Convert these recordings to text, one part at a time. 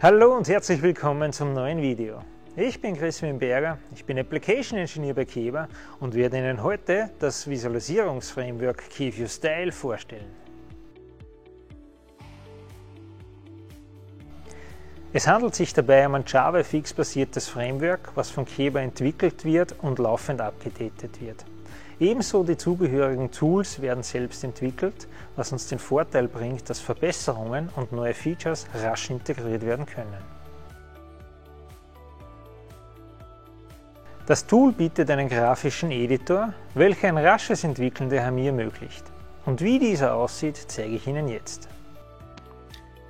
Hallo und herzlich willkommen zum neuen Video. Ich bin Chris Wimberger, ich bin Application Engineer bei Keva und werde Ihnen heute das Visualisierungsframework KeyView Style vorstellen. Es handelt sich dabei um ein JavaFX-basiertes Framework, was von Keva entwickelt wird und laufend abgedatet wird. Ebenso die zugehörigen Tools werden selbst entwickelt, was uns den Vorteil bringt, dass Verbesserungen und neue Features rasch integriert werden können. Das Tool bietet einen grafischen Editor, welcher ein rasches Entwickeln der HMI ermöglicht. Und wie dieser aussieht, zeige ich Ihnen jetzt.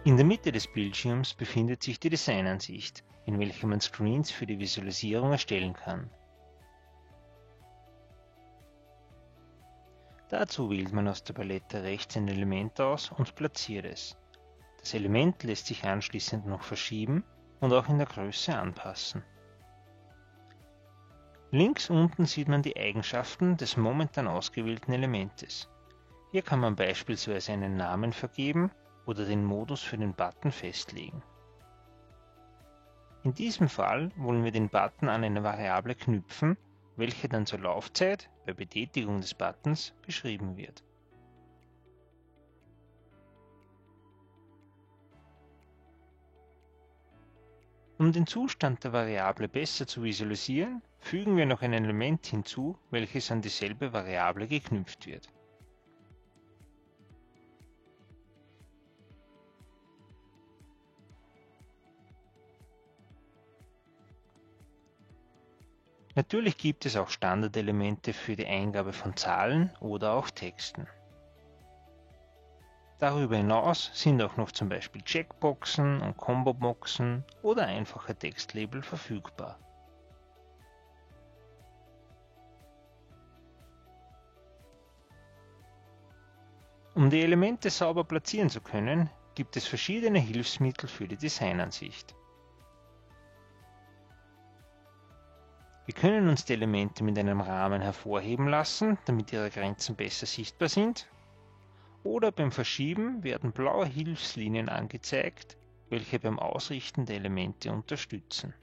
In der Mitte des Bildschirms befindet sich die Designansicht, in welcher man Screens für die Visualisierung erstellen kann. Dazu wählt man aus der Palette rechts ein Element aus und platziert es. Das Element lässt sich anschließend noch verschieben und auch in der Größe anpassen. Links unten sieht man die Eigenschaften des momentan ausgewählten Elementes. Hier kann man beispielsweise einen Namen vergeben oder den Modus für den Button festlegen. In diesem Fall wollen wir den Button an eine Variable knüpfen, welche dann zur Laufzeit bei Betätigung des Buttons beschrieben wird. Um den Zustand der Variable besser zu visualisieren, fügen wir noch ein Element hinzu, welches an dieselbe Variable geknüpft wird. Natürlich gibt es auch Standardelemente für die Eingabe von Zahlen oder auch Texten. Darüber hinaus sind auch noch zum Beispiel Checkboxen und Comboboxen oder einfache Textlabel verfügbar. Um die Elemente sauber platzieren zu können, gibt es verschiedene Hilfsmittel für die Designansicht. Wir können uns die Elemente mit einem Rahmen hervorheben lassen, damit ihre Grenzen besser sichtbar sind. Oder beim Verschieben werden blaue Hilfslinien angezeigt, welche beim Ausrichten der Elemente unterstützen.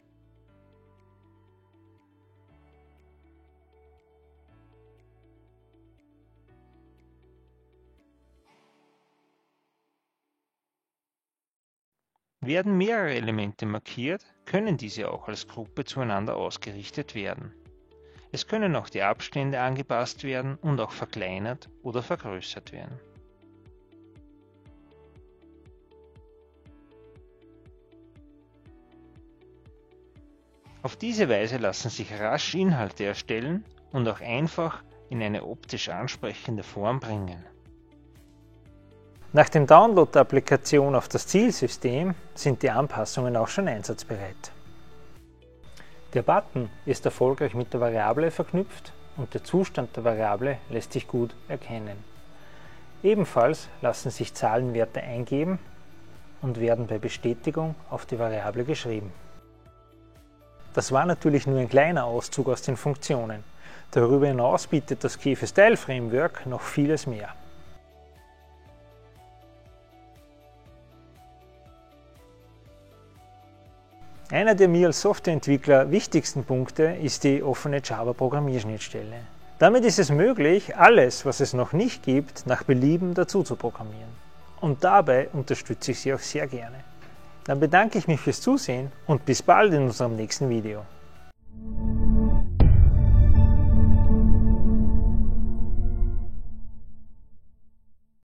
Werden mehrere Elemente markiert, können diese auch als Gruppe zueinander ausgerichtet werden. Es können auch die Abstände angepasst werden und auch verkleinert oder vergrößert werden. Auf diese Weise lassen sich rasch Inhalte erstellen und auch einfach in eine optisch ansprechende Form bringen. Nach dem Download der Applikation auf das Zielsystem sind die Anpassungen auch schon einsatzbereit. Der Button ist erfolgreich mit der Variable verknüpft und der Zustand der Variable lässt sich gut erkennen. Ebenfalls lassen sich Zahlenwerte eingeben und werden bei Bestätigung auf die Variable geschrieben. Das war natürlich nur ein kleiner Auszug aus den Funktionen. Darüber hinaus bietet das KeyView Style Framework noch vieles mehr. Einer der mir als Softwareentwickler wichtigsten Punkte ist die offene Java-Programmierschnittstelle. Damit ist es möglich, alles, was es noch nicht gibt, nach Belieben dazu zu programmieren. Und dabei unterstütze ich Sie auch sehr gerne. Dann bedanke ich mich fürs Zusehen und bis bald in unserem nächsten Video.